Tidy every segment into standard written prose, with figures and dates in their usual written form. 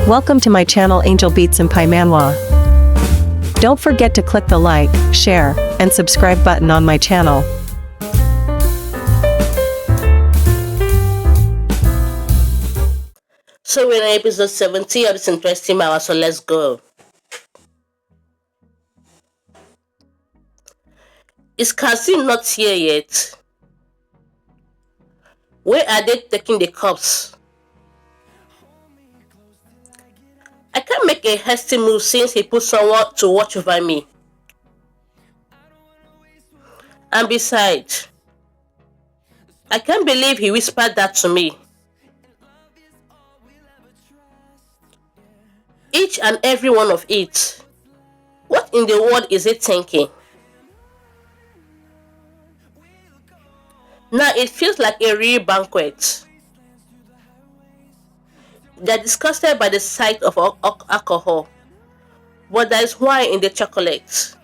Welcome to my channel Angel Beats and Pai Manwa. Don't forget to click the like, share, and subscribe button on my channel. So we're in episode 70 of this interesting hour, so let's go. Is Kazim not here yet? Where are they taking the cups? I can't make a hasty move since he put someone to watch over me. And besides, I can't believe he whispered that to me. Each and every one of it. What in the world is it thinking? Now it feels like a real banquet. They're disgusted by the sight of alcohol, but there is wine in the chocolate.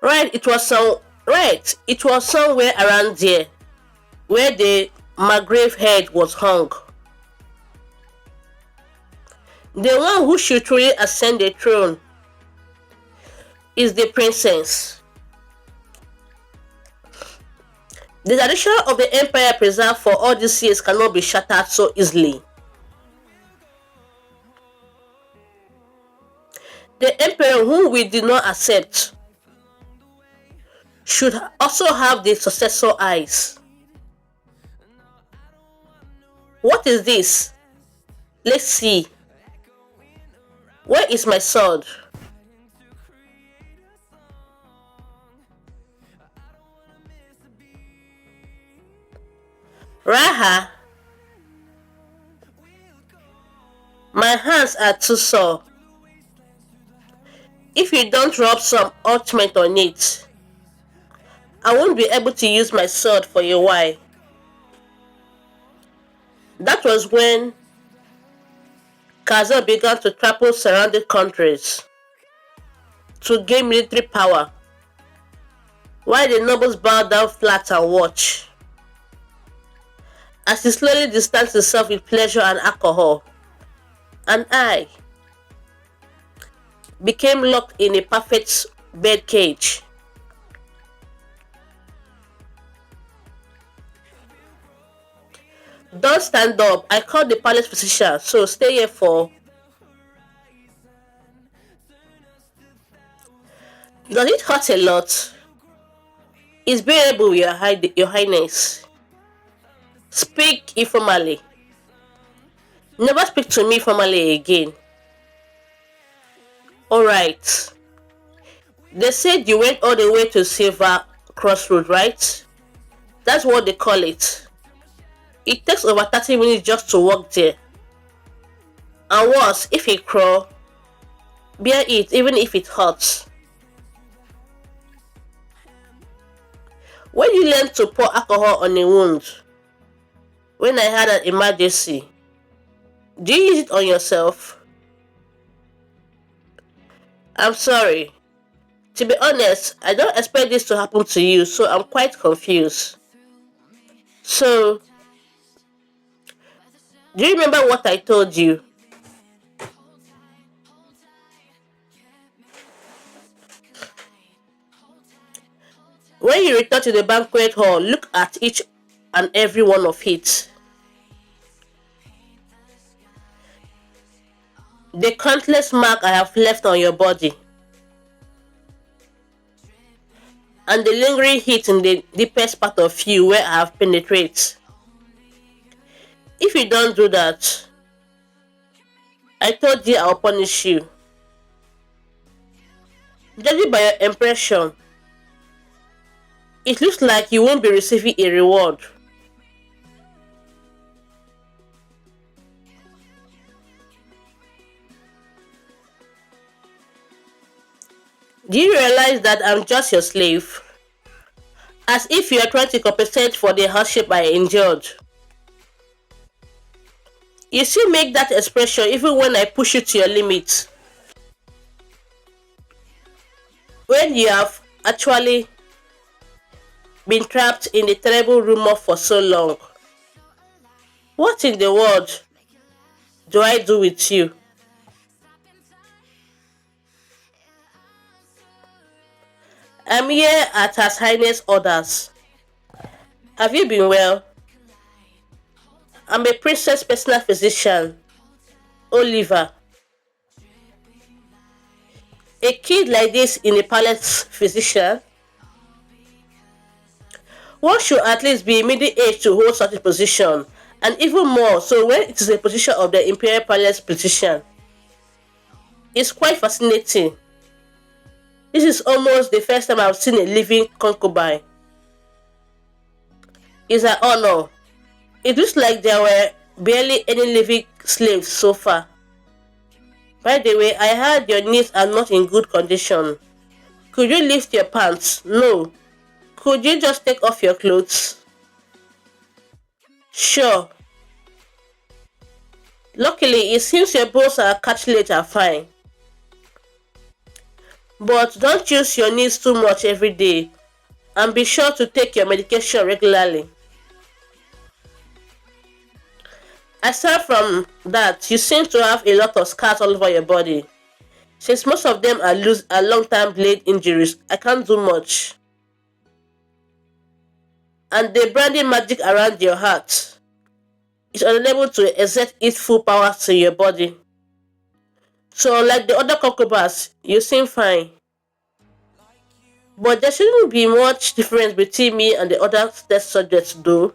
It was somewhere around there, where the Margrave head was hung. The one who should truly ascend the throne is the princess. The tradition of the empire preserved for all these years cannot be shattered so easily. The emperor whom we did not accept should also have the successor eyes. What is this? Let's see. Where is my sword? Raha, my hands are too sore. If you don't rub some ointment on it, I won't be able to use my sword for a while. That was when Kazan began to trample surrounding countries to gain military power, while the nobles bowed down flat and watched as he slowly distanced himself with pleasure and alcohol, and I became locked in a perfect bed cage. Don't stand up. I called the palace physician, so stay here for... Does it hurt a lot? It's bearable, your highness. Speak informally. Never speak to me formally again. Alright. They said you went all the way to Silver Crossroad, right? That's what they call it. It takes over 30 minutes just to walk there. And worse, if you crawl, bear it even if it hurts. When you learn to pour alcohol on a wound, when I had an emergency, do you use it on yourself? I'm sorry. To be honest, I don't expect this to happen to you, so I'm quite confused. So, do you remember what I told you? When you return to the banquet hall, look at each and every one of it. The countless marks I have left on your body, and the lingering heat in the deepest part of you where I have penetrated. If you don't do that, I told you I'll punish you. Judging by your impression, it looks like you won't be receiving a reward. Do you realize that I'm just your slave? As if you are trying to compensate for the hardship I endured. You still make that expression even when I push you to your limit. When you have actually been trapped in a terrible rumor for so long. What in the world do I do with you? I'm here at Her Highness orders. Have you been well? I'm a princess personal physician, Oliver. A kid like this in a palace physician? One should at least be middle age to hold such a position, and even more so when it is a position of the Imperial Palace physician. It's quite fascinating. This is almost the first time I've seen a living concubine. It's an honor. It looks like there were barely any living slaves so far. By the way, I heard your knees are not in good condition. Could you lift your pants? No. Could you just take off your clothes? Sure. Luckily, it seems your bones and cartilage are fine. But don't use your knees too much every day, and be sure to take your medication regularly. Aside from that, you seem to have a lot of scars all over your body. Since most of them are long-term blade injuries, I can't do much. And the branding magic around your heart is unable to exert its full power to your body. So, like the other concubines, you seem fine. But there shouldn't be much difference between me and the other test subjects, though.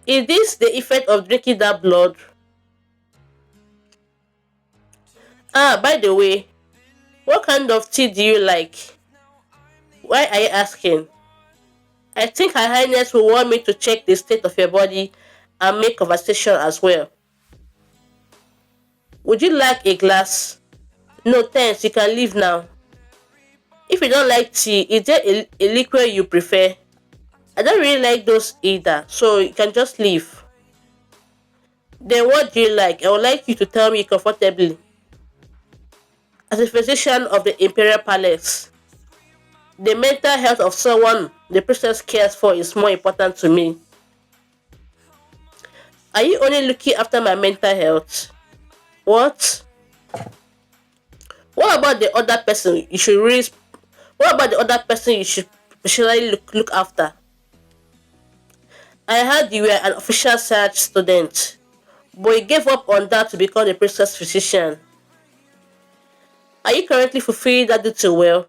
Is this the effect of drinking that blood? Ah, by the way, what kind of tea do you like? Why are you asking? I think Her Highness will want me to check the state of your body and make conversation as well. Would you like a glass? No thanks, you can leave now. If you don't like tea, is there a liquid you prefer? I don't really like those either, so you can just leave. Then what do you like? I would like you to tell me comfortably. As a physician of the Imperial Palace, the mental health of someone the princess cares for is more important to me. Are you only looking after my mental health? What? What about the other person you should really What about the other person you should specially look after? I heard you were an official search student, but you gave up on that to become a princess physician. Are you currently fulfilling that duty well?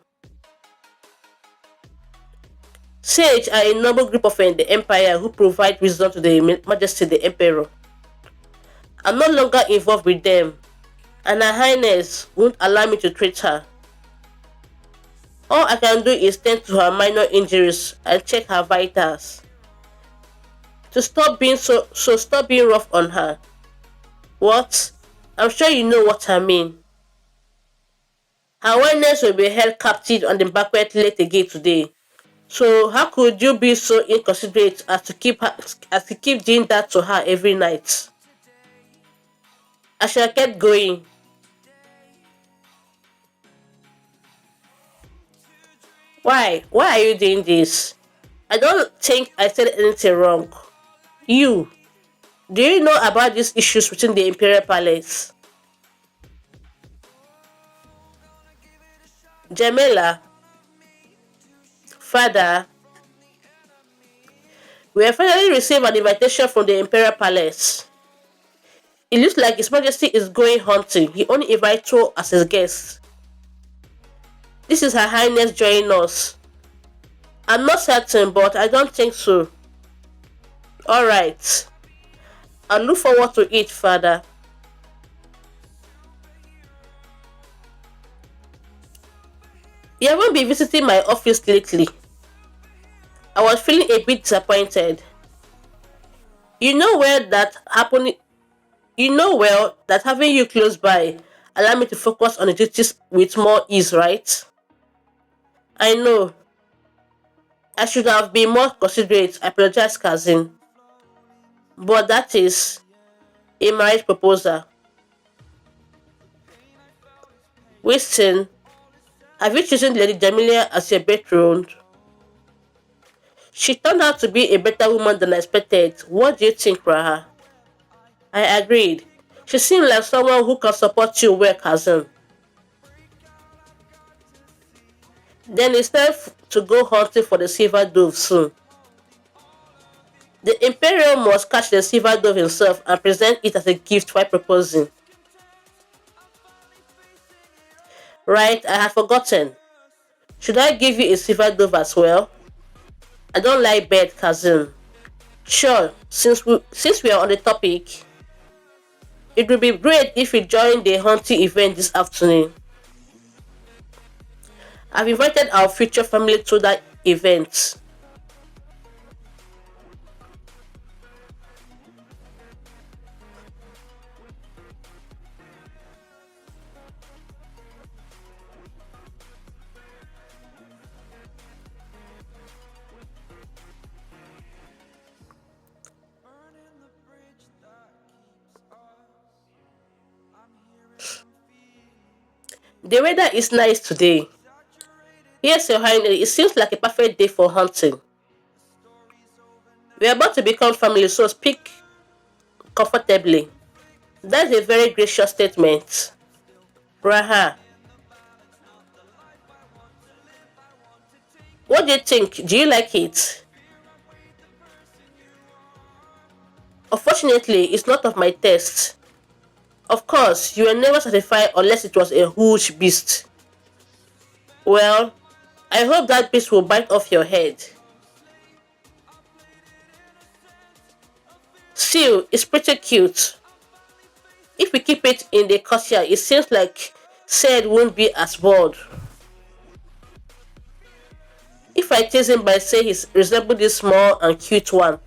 Sage are a noble group of the Empire who provide wisdom to the Majesty the Emperor. I'm no longer involved with them, and Her Highness won't allow me to treat her. All I can do is tend to her minor injuries and check her vitals. To stop being stop being rough on her. What? I'm sure you know what I mean. Her Highness will be held captive on the banquet late again today. So how could you be so inconsiderate as to keep doing that to her every night? I shall get going. Why? Why are you doing this? I don't think I said anything wrong. You. Do you know about these issues within the Imperial Palace? Jamila, Father, we have finally received an invitation from the Imperial Palace. It looks like His Majesty is going hunting. He only invites us as his guests. This is Her Highness joining us. I'm not certain, but I don't think so. Alright. I look forward to it, Father. You haven't been visiting my office lately. I was feeling a bit disappointed. You know well that happening. You know well that having you close by allow me to focus on the duties with more ease, right? I know. I should have been more considerate. I apologize, cousin. But that is a marriage proposal. Winston, Have you chosen Lady Jamilia as your betrothed? She turned out to be a better woman than I expected. What do you think, Raha? I agreed. She seemed like someone who can support you well, cousin. Then it's time to go hunting for the silver dove soon. The Imperial must catch the silver dove himself and present it as a gift while proposing. Right, I had forgotten. Should I give you a silver dove as well? I don't like bird, cousin. Sure, since we are on the topic, it would be great if you join the hunting event this afternoon. I've invited our future family to that event. The weather is nice today. Yes, Your Highness, it seems like a perfect day for hunting. We are about to become family, so speak comfortably. That's a very gracious statement. Raha, what do you think? Do you like it? Unfortunately, it's not of my taste. Of course, you were never satisfied unless it was a huge beast. Well, I hope that beast will bite off your head. Still, it's pretty cute. If we keep it in the courtyard, it seems like said won't be as bored. If I tease him by saying he resembles this small and cute one,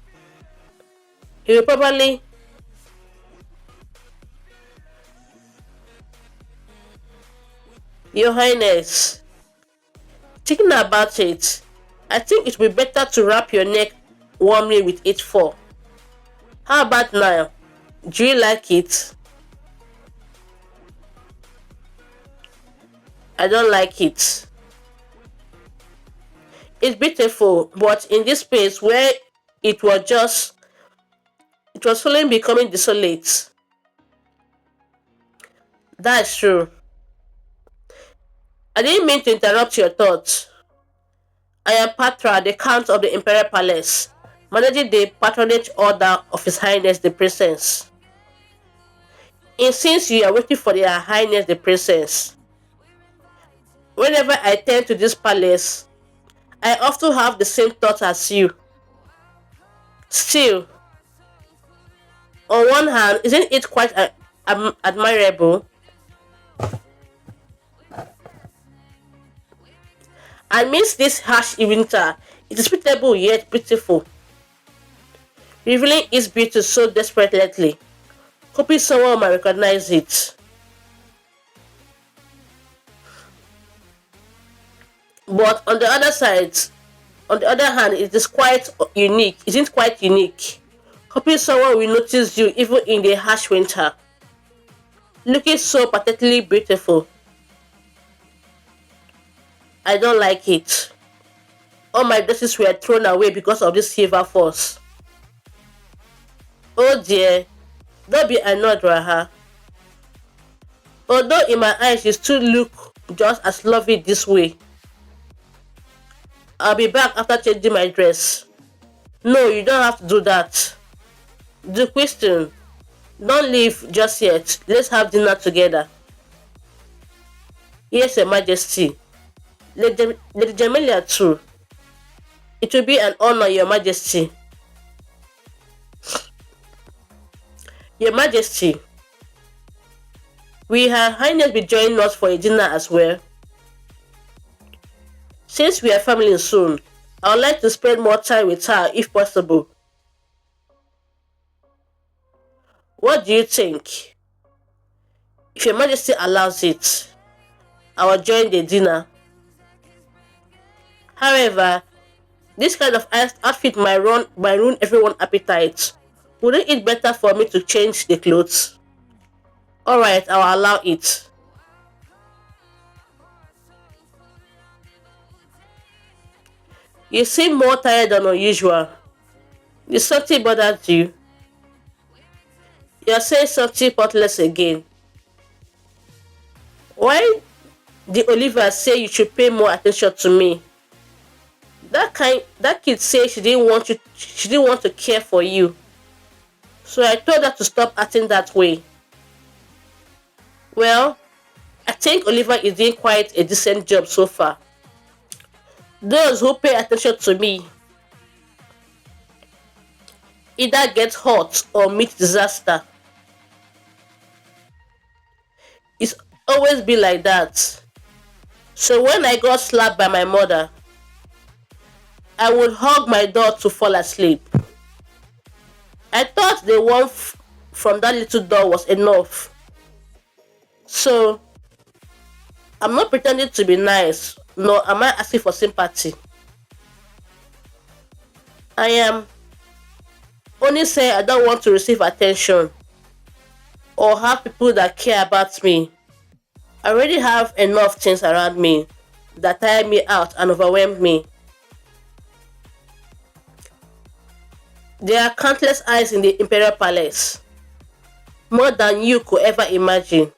he will probably. Your Highness, thinking about it, I think it would be better to wrap your neck warmly with it fur. How about now? Do you like it? I don't like it. It's beautiful, but in this place where it was just it was slowly becoming desolate. That's true. I didn't mean to interrupt your thoughts. I am Patra, the Count of the Imperial Palace, managing the patronage order of His Highness the Princess. And since you are waiting for their Highness the Princess, whenever I turn to this palace, I often have the same thought as you. Still, on one hand, isn't it quite admirable? Amidst this harsh winter, it is suitable yet beautiful, revealing its beauty so desperately, hoping someone might recognize it. But on the other hand, it is quite unique. Isn't quite unique, hoping someone will notice you even in the harsh winter, looking so pathetically beautiful. I don't like it. All my dresses were thrown away because of this silver force. Oh dear, don't be annoyed, Raha. Although in my eyes you still look just as lovely this way. I'll be back after changing my dress. No, you don't have to do that. The question, don't leave just yet. Let's have dinner together. Yes, Your Majesty. Lady Jamelia too. It will be an honor, Your Majesty. Your Majesty, will Her Highness be joining us for a dinner as well? Since we are family soon, I would like to spend more time with her if possible. What do you think? If Your Majesty allows it, I will join the dinner. However, this kind of outfit might ruin everyone's appetite. Wouldn't it better for me to change the clothes? Alright, I will allow it. You seem more tired than usual. Did something bothered you? You're saying something pointless again. Why did Olivia say you should pay more attention to me? That kid said she didn't want to care for you. So I told her to stop acting that way. Well, I think Olivia is doing quite a decent job so far. Those who pay attention to me either get hurt or meet disaster. It's always been like that. So when I got slapped by my mother, I would hug my door to fall asleep. I thought the warmth from that little door was enough. So I'm not pretending to be nice, nor am I asking for sympathy. I am only saying I don't want to receive attention or have people that care about me. I already have enough things around me that tire me out and overwhelm me. There are countless eyes in the Imperial Palace, more than you could ever imagine.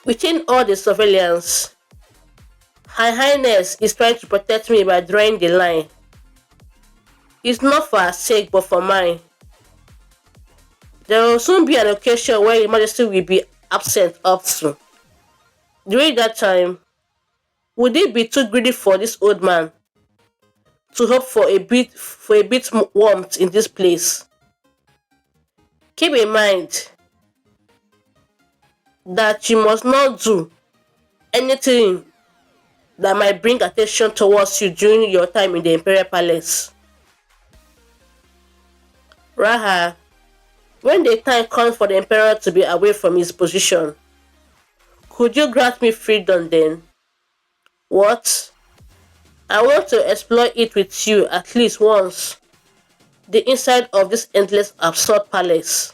Within all the surveillance, Her Highness is trying to protect me by drawing the line. It's not for her sake, but for mine. There will soon be an occasion where Your Majesty will be absent up to. During that time, would it be too greedy for this old man to hope for a bit warmth in this place? Keep in mind that you must not do anything that might bring attention towards you during your time in the Imperial Palace. Raha, when the time comes for the Emperor to be away from his position, could you grant me freedom then? What? I want to explore it with you at least once. The inside of this endless absurd palace.